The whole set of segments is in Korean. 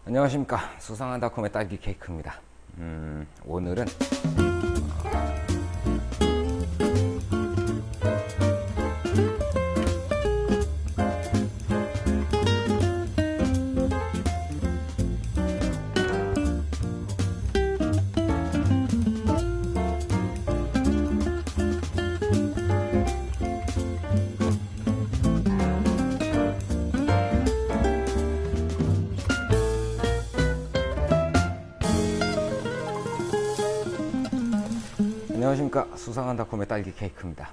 안녕하십니까. 수상한 닷컴의 딸기 케이크입니다. 오늘은 안녕하십니까. 수상한 닷컴의 딸기 케이크입니다.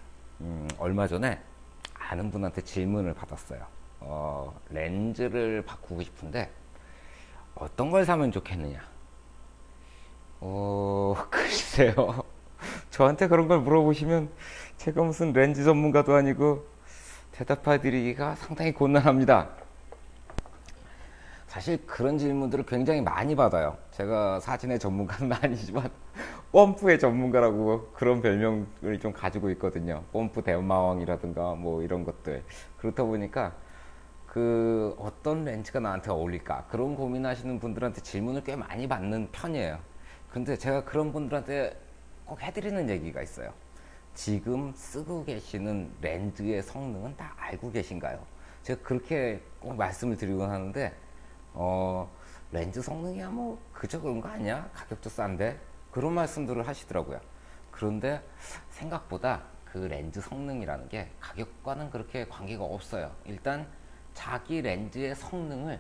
얼마 전에 아는 분한테 질문을 받았어요. 렌즈를 바꾸고 싶은데 어떤 걸 사면 좋겠느냐. 글쎄요. 저한테 그런 걸 물어보시면 제가 무슨 렌즈 전문가도 아니고 대답해드리기가 상당히 곤란합니다. 사실 그런 질문들을 굉장히 많이 받아요. 제가 사진의 전문가는 아니지만 펌프의 전문가라고 그런 별명을 좀 가지고 있거든요. 펌프 대마왕이라든가 뭐 이런 것들. 그렇다 보니까 그 어떤 렌즈가 나한테 어울릴까 그런 고민하시는 분들한테 질문을 꽤 많이 받는 편이에요. 근데 제가 그런 분들한테 꼭 해드리는 얘기가 있어요. 지금 쓰고 계시는 렌즈의 성능은 다 알고 계신가요? 제가 그렇게 꼭 말씀을 드리곤 하는데 렌즈 성능이야 뭐 그저 그런 거 아니야? 가격도 싼데? 그런 말씀들을 하시더라고요. 그런데 생각보다 그 렌즈 성능이라는 게 가격과는 그렇게 관계가 없어요. 일단 자기 렌즈의 성능을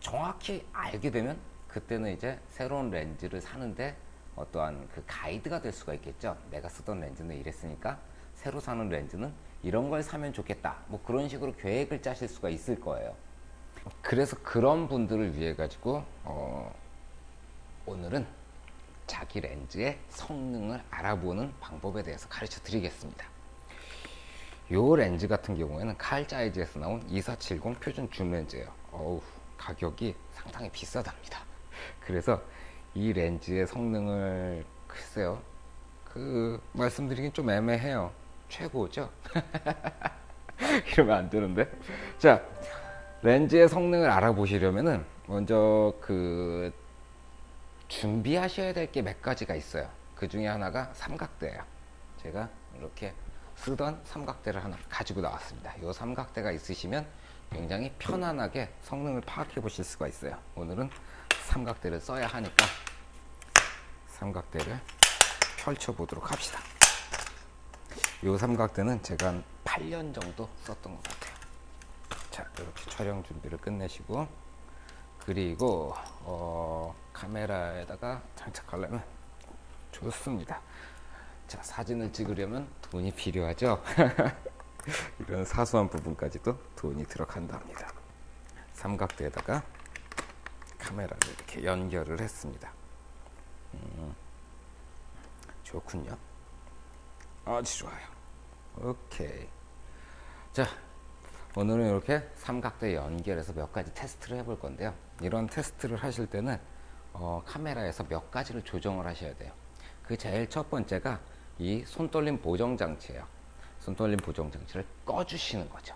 정확히 알게 되면 그때는 이제 새로운 렌즈를 사는데 어떠한 그 가이드가 될 수가 있겠죠. 내가 쓰던 렌즈는 이랬으니까 새로 사는 렌즈는 이런 걸 사면 좋겠다. 뭐 그런 식으로 계획을 짜실 수가 있을 거예요. 그래서 그런 분들을 위해 가지고 오늘은 자기 렌즈의 성능을 알아보는 방법에 대해서 가르쳐 드리겠습니다. 이 렌즈 같은 경우에는 칼자이즈에서 나온 2470 표준 줌 렌즈예요. 가격이 상당히 비싸답니다. 그래서 이 렌즈의 성능을 글쎄요, 말씀드리긴 좀 애매해요. 최고죠? 이러면 안 되는데. 자, 렌즈의 성능을 알아보시려면은 먼저 준비하셔야 될 게 몇 가지가 있어요. 그 중에 하나가 삼각대예요. 제가 이렇게 쓰던 삼각대를 하나 가지고 나왔습니다. 이 삼각대가 있으시면 굉장히 편안하게 성능을 파악해 보실 수가 있어요. 오늘은 삼각대를 써야 하니까 삼각대를 펼쳐 보도록 합시다. 이 삼각대는 제가 한 8년 정도 썼던 것 같아요. 자, 이렇게 촬영 준비를 끝내시고, 그리고 카메라에다가 장착하려면 좋습니다. 자, 사진을 찍으려면 돈이 필요하죠. 이런 사소한 부분까지도 돈이 들어간답니다. 삼각대에다가 카메라를 이렇게 연결을 했습니다. 좋군요. 아주 좋아요. 오케이. 자, 오늘은 이렇게 삼각대 연결해서 몇 가지 테스트를 해볼 건데요. 이런 테스트를 하실 때는 카메라에서 몇 가지를 조정을 하셔야 돼요. 그 제일 첫 번째가 이 손떨림 보정 장치예요. 손떨림 보정 장치를 꺼주시는 거죠.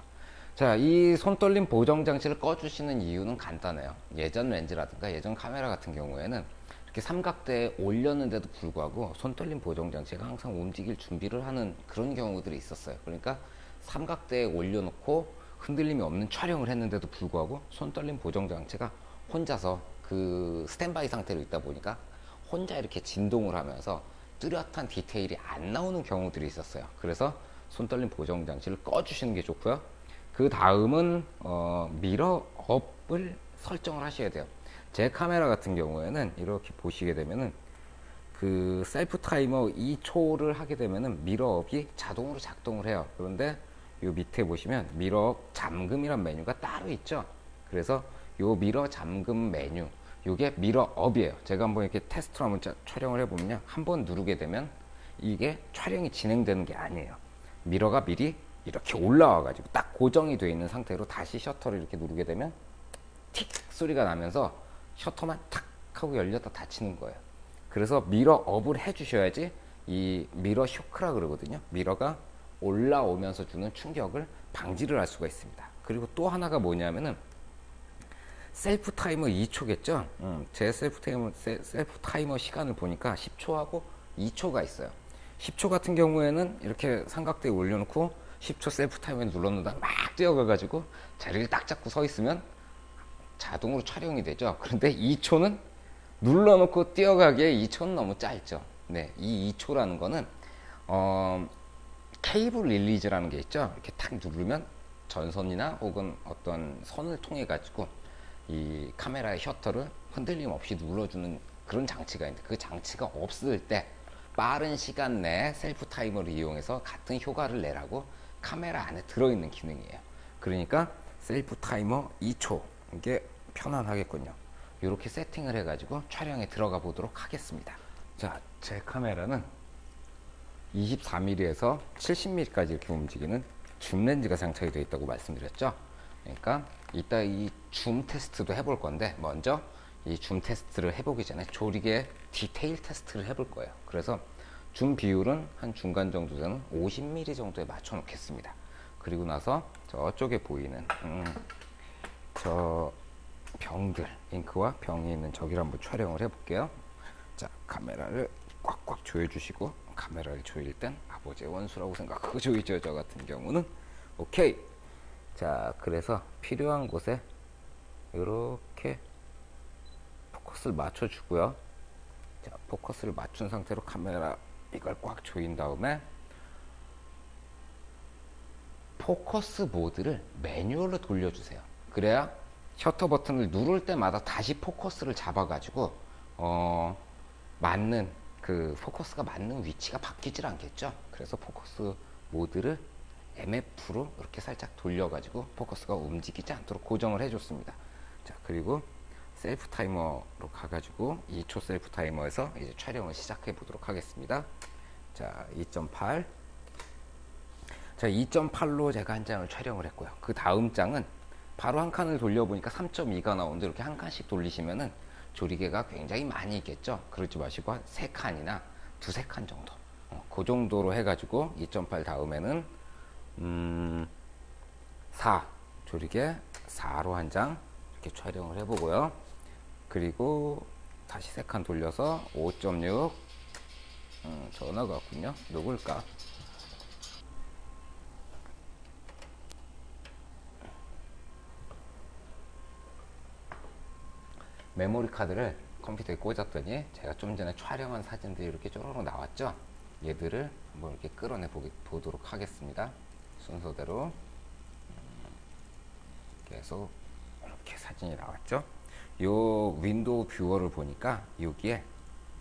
자, 이 손떨림 보정 장치를 꺼주시는 이유는 간단해요. 예전 렌즈라든가 예전 카메라 같은 경우에는 이렇게 삼각대에 올렸는데도 불구하고 손떨림 보정 장치가 항상 움직일 준비를 하는 그런 경우들이 있었어요. 그러니까 삼각대에 올려놓고 흔들림이 없는 촬영을 했는데도 불구하고 손떨림 보정 장치가 혼자서 그 스탠바이 상태로 있다 보니까 혼자 이렇게 진동을 하면서 뚜렷한 디테일이 안 나오는 경우들이 있었어요. 그래서 손떨림 보정 장치를 꺼주시는 게 좋고요. 그 다음은 미러업을 설정을 하셔야 돼요. 제 카메라 같은 경우에는 이렇게 보시게 되면은 그 셀프 타이머 2초를 하게 되면은 미러업이 자동으로 작동을 해요. 그런데 요 밑에 보시면 미러업 잠금이란 메뉴가 따로 있죠. 그래서 요 미러 잠금 메뉴, 요게 미러업이에요. 제가 한번 이렇게 테스트로 한번 촬영을 해보면요, 한번 누르게 되면 이게 촬영이 진행되는 게 아니에요. 미러가 미리 이렇게 올라와 가지고 딱 고정이 되어 있는 상태로 다시 셔터를 이렇게 누르게 되면 틱 소리가 나면서 셔터만 탁 하고 열렸다 닫히는 거예요. 그래서 미러업을 해주셔야지 이 미러 쇼크라 그러거든요. 미러가 올라오면서 주는 충격을 방지를 할 수가 있습니다. 그리고 또 하나가 뭐냐면은 셀프 타이머 2초겠죠? 제 셀프 타이머 시간을 보니까 10초하고 2초가 있어요. 10초 같은 경우에는 이렇게 삼각대에 올려놓고 10초 셀프 타이머에 눌러놓다 막 뛰어가가지고 자리를 딱 잡고 서 있으면 자동으로 촬영이 되죠. 그런데 2초는 눌러놓고 뛰어가기에 2초는 너무 짧죠. 네, 이 2초라는 거는 케이블 릴리즈라는 게 있죠. 이렇게 탁 누르면 전선이나 혹은 어떤 선을 통해 가지고 이 카메라의 셔터를 흔들림 없이 눌러주는 그런 장치가 있는데, 그 장치가 없을 때 빠른 시간 내에 셀프 타이머를 이용해서 같은 효과를 내라고 카메라 안에 들어있는 기능이에요. 그러니까 셀프 타이머 2초, 이게 편안하겠군요. 이렇게 세팅을 해가지고 촬영에 들어가 보도록 하겠습니다. 자, 제 카메라는 24mm에서 70mm까지 이렇게 움직이는 줌 렌즈가 장착이 되어 있다고 말씀드렸죠. 그러니까 이따 이 줌 테스트도 해볼 건데, 먼저 이 줌 테스트를 해보기 전에 조리개 디테일 테스트를 해볼 거예요. 그래서 줌 비율은 한 중간 정도 되는 50mm 정도에 맞춰 놓겠습니다. 그리고 나서 저쪽에 보이는 저 병들, 잉크와 병이 있는 저기를 한번 촬영을 해볼게요. 자, 카메라를 꽉꽉 조여주시고, 카메라를 조일 땐 아버지의 원수라고 생각하고 조이죠. 저 같은 경우는. 오케이. 자, 그래서 필요한 곳에 이렇게 포커스를 맞춰주고요. 자, 포커스를 맞춘 상태로 카메라 이걸 꽉 조인 다음에 포커스 모드를 매뉴얼로 돌려주세요. 그래야 셔터 버튼을 누를 때마다 다시 포커스를 잡아가지고 맞는 그 포커스가 맞는 위치가 바뀌질 않겠죠. 그래서 포커스 모드를 MF로 이렇게 살짝 돌려가지고 포커스가 움직이지 않도록 고정을 해줬습니다. 자, 그리고 셀프 타이머로 가가지고 2초 셀프 타이머에서 이제 촬영을 시작해 보도록 하겠습니다. 자, 2.8. 자, 2.8로 제가 한 장을 촬영을 했고요. 그 다음 장은 바로 한 칸을 돌려보니까 3.2가 나오는데, 이렇게 한 칸씩 돌리시면은 조리개가 굉장히 많이 있겠죠. 그러지 마시고 한 3칸이나 2~3칸 정도, 그 정도로 해가지고 2.8 다음에는 4, 조리개 4로 한 장 이렇게 촬영을 해보고요. 그리고 다시 3칸 돌려서 5.6. 전화가 왔군요. 누굴까? 메모리 카드를 컴퓨터에 꽂았더니 제가 좀 전에 촬영한 사진들이 이렇게 쪼로록 나왔죠. 얘들을 한번 이렇게 끌어내 보도록 하겠습니다. 순서대로 계속 이렇게 사진이 나왔죠. 요 윈도우 뷰어를 보니까 여기에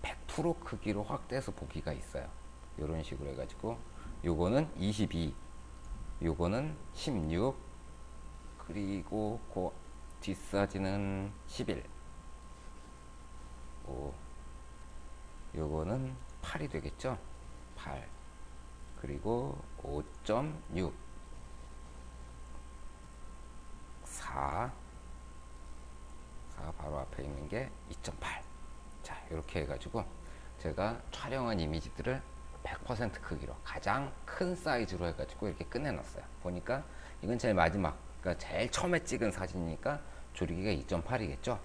100% 크기로 확대해서 보기가 있어요. 이런 식으로 해가지고 요거는 22, 요거는 16, 그리고 그 뒷사진은 11, 요거는 8이 되겠죠. 8, 그리고 5.6, 4 바로 앞에 있는 게 2.8. 자, 이렇게 해가지고 제가 촬영한 이미지들을 100% 크기로 가장 큰 사이즈로 해가지고 이렇게 끝내놨어요. 보니까 이건 제일 마지막, 그러니까 제일 처음에 찍은 사진이니까 조리개가 2.8이겠죠.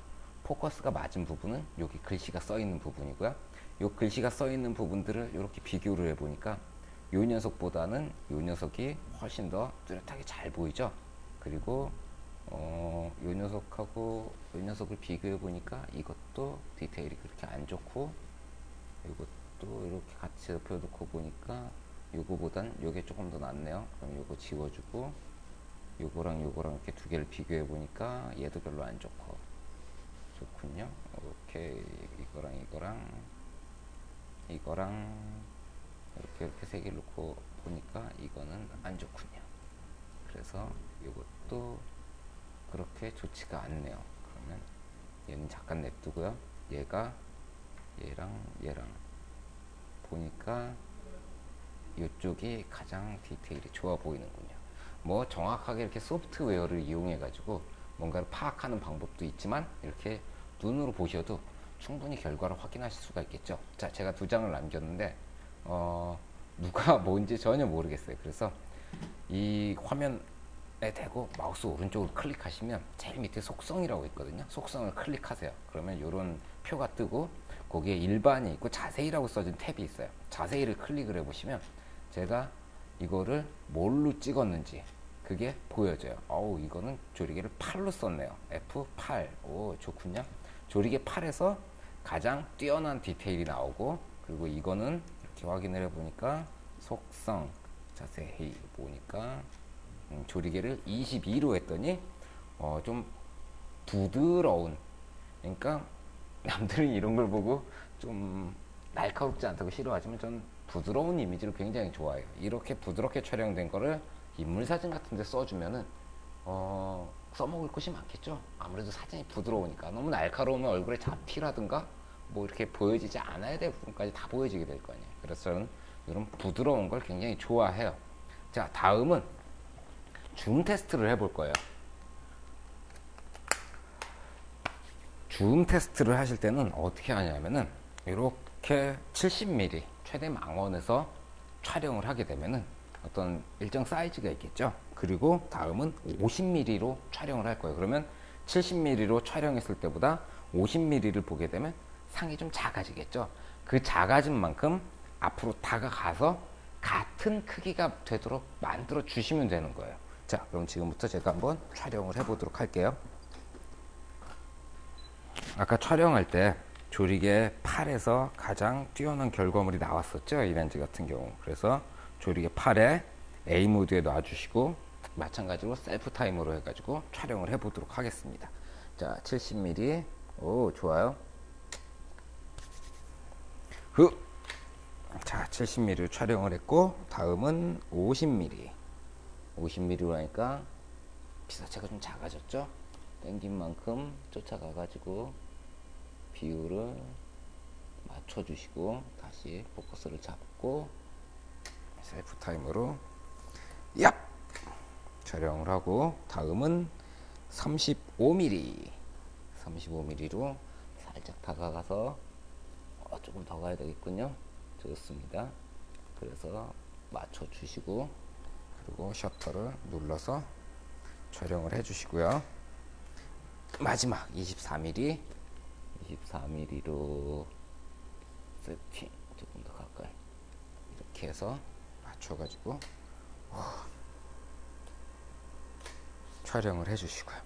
포커스가 맞은 부분은 여기 글씨가 써 있는 부분이고요. 이 글씨가 써 있는 부분들을 이렇게 비교를 해보니까 이 녀석보다는 이 녀석이 훨씬 더 뚜렷하게 잘 보이죠. 그리고 이 녀석하고 이 녀석을 비교해 보니까 이것도 디테일이 그렇게 안 좋고, 이것도 이렇게 같이 덮여놓고 보니까 요거보단 요게 조금 더 낫네요. 그럼 요거 지워주고 요거랑 요거랑 이렇게 두 개를 비교해 보니까 얘도 별로 안 좋고, 좋군요. 오케이. 이거랑 이렇게 세 개를 놓고 보니까 이거는 안 좋군요. 그래서 이것도 그렇게 좋지가 않네요. 그러면 얘는 잠깐 냅두고요. 얘랑 보니까 이쪽이 가장 디테일이 좋아 보이는군요. 뭐 정확하게 이렇게 소프트웨어를 이용해 가지고 뭔가를 파악하는 방법도 있지만, 이렇게 눈으로 보셔도 충분히 결과를 확인하실 수가 있겠죠. 자, 제가 2장을 남겼는데 누가 뭔지 전혀 모르겠어요. 그래서 이 화면 대고 마우스 오른쪽으로 클릭하시면 제일 밑에 속성이라고 있거든요. 속성을 클릭하세요. 그러면 이런 표가 뜨고 거기에 일반이 있고 자세히라고 써진 탭이 있어요. 자세히를 클릭을 해보시면 제가 이거를 뭘로 찍었는지 그게 보여져요. 어우, 이거는 조리개를 8로 썼네요. F8. 오, 좋군요. 조리개 8에서 가장 뛰어난 디테일이 나오고, 그리고 이거는 이렇게 확인을 해보니까 속성 자세히 보니까 조리개를 22로 했더니 좀 부드러운, 그러니까 남들은 이런 걸 보고 좀 날카롭지 않다고 싫어하지만 전 부드러운 이미지를 굉장히 좋아해요. 이렇게 부드럽게 촬영된 거를 인물사진 같은 데 써주면은 써먹을 것이 많겠죠. 아무래도 사진이 부드러우니까. 너무 날카로우면 얼굴에 잡티라든가 뭐 이렇게 보여지지 않아야 될 부분까지 다 보여지게 될 거 아니에요. 그래서 저는 이런 부드러운 걸 굉장히 좋아해요. 자, 다음은 줌 테스트를 해볼 거예요. 줌 테스트를 하실 때는 어떻게 하냐면은 이렇게 70mm 최대 망원에서 촬영을 하게 되면은 어떤 일정 사이즈가 있겠죠. 그리고 다음은 50mm로 촬영을 할 거예요. 그러면 70mm로 촬영했을 때보다 50mm를 보게 되면 상이 좀 작아지겠죠. 그 작아진 만큼 앞으로 다가가서 같은 크기가 되도록 만들어 주시면 되는 거예요. 자, 그럼 지금부터 제가 한번 촬영을 해보도록 할게요. 아까 촬영할 때 조리개 8에서 가장 뛰어난 결과물이 나왔었죠. 이 렌즈 같은 경우. 그래서 조리개 8에 A 모드에 놔주시고 마찬가지로 셀프 타임으로 해가지고 촬영을 해보도록 하겠습니다. 자, 70mm. 오, 좋아요. 자, 70mm 촬영을 했고, 다음은 50mm. 50mm로 하니까 피사체가 좀 작아졌죠. 당긴 만큼 쫓아가가지고 비율을 맞춰주시고 다시 포커스를 잡고 셀프 타임으로 얍! 촬영을 하고, 다음은 35mm. 35mm로 살짝 다가가서 조금 더 가야 되겠군요. 좋습니다. 그래서 맞춰주시고, 그리고 셔터를 눌러서 촬영을 해주시고요. 마지막 24mm. 24mm로 세팅 조금 더 가까이 이렇게 해서 맞춰가지고 촬영을 해주시고요.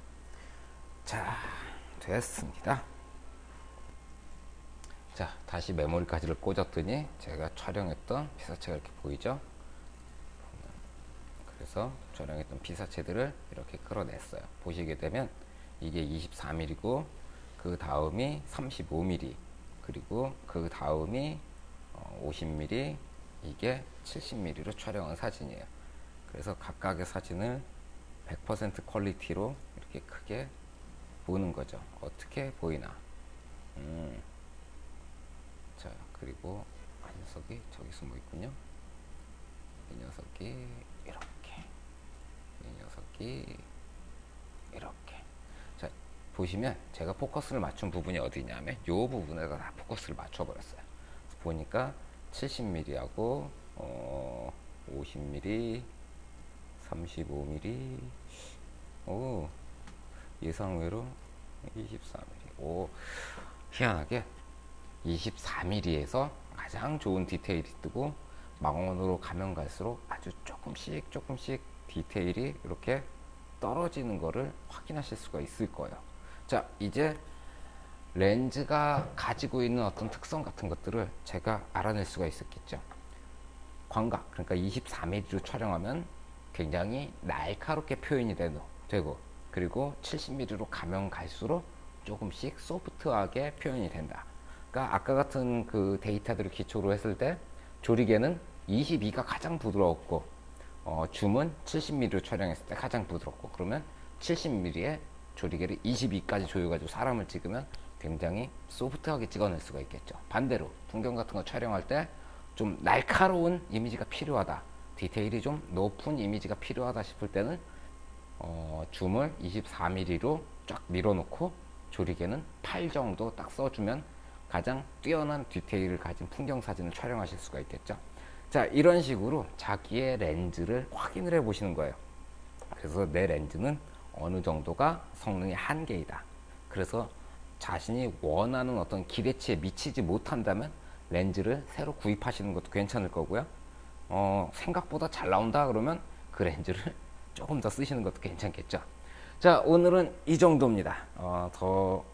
자, 됐습니다. 자, 다시 메모리까지를 꽂았더니 제가 촬영했던 피사체가 이렇게 보이죠. 그래서 촬영했던 피사체들을 이렇게 끌어냈어요. 보시게 되면 이게 24mm고 그 다음이 35mm, 그리고 그 다음이 50mm, 이게 70mm로 촬영한 사진이에요. 그래서 각각의 사진을 100% 퀄리티로 이렇게 크게 보는 거죠. 어떻게 보이나. 자, 그리고 이 녀석이 저기 숨어 있군요. 이 녀석이 이렇게, 이 녀석이 이렇게. 자, 보시면 제가 포커스를 맞춘 부분이 어디냐면 이 부분에다 다 포커스를 맞춰버렸어요. 보니까 70mm하고 50mm, 35mm, 오, 예상외로 24mm. 오, 희한하게 24mm에서 가장 좋은 디테일이 뜨고 망원으로 가면 갈수록 아주 조금씩 디테일이 이렇게 떨어지는 거를 확인하실 수가 있을 거예요. 자, 이제 렌즈가 가지고 있는 어떤 특성 같은 것들을 제가 알아낼 수가 있었겠죠. 광각, 그러니까 24mm로 촬영하면 굉장히 날카롭게 표현이 되고, 그리고 70mm로 가면 갈수록 조금씩 소프트하게 표현이 된다. 그러니까 아까 같은 그 데이터들을 기초로 했을 때 조리개는 22가 가장 부드러웠고, 줌은 70mm로 촬영했을 때 가장 부드럽고, 그러면 70mm에 조리개를 22까지 조여가지고 사람을 찍으면 굉장히 소프트하게 찍어낼 수가 있겠죠. 반대로 풍경 같은 거 촬영할 때 좀 날카로운 이미지가 필요하다, 디테일이 좀 높은 이미지가 필요하다 싶을 때는 줌을 24mm로 쫙 밀어놓고 조리개는 8 정도 딱 써주면 가장 뛰어난 디테일을 가진 풍경 사진을 촬영하실 수가 있겠죠. 자, 이런 식으로 자기의 렌즈를 확인을 해 보시는 거예요. 그래서 내 렌즈는 어느 정도가 성능의 한계이다. 그래서 자신이 원하는 어떤 기대치에 미치지 못한다면 렌즈를 새로 구입하시는 것도 괜찮을 거고요. 생각보다 잘 나온다 그러면 그 렌즈를 조금 더 쓰시는 것도 괜찮겠죠. 자, 오늘은 이 정도입니다. 더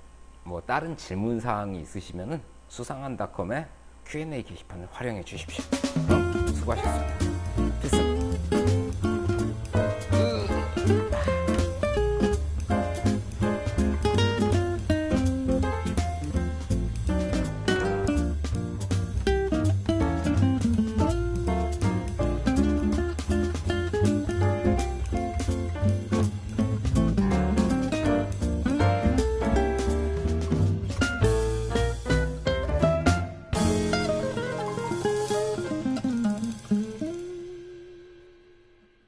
뭐 다른 질문 사항이 있으시면은 수상한닷컴의 Q&A 게시판을 활용해 주십시오. 그럼 수고하셨습니다.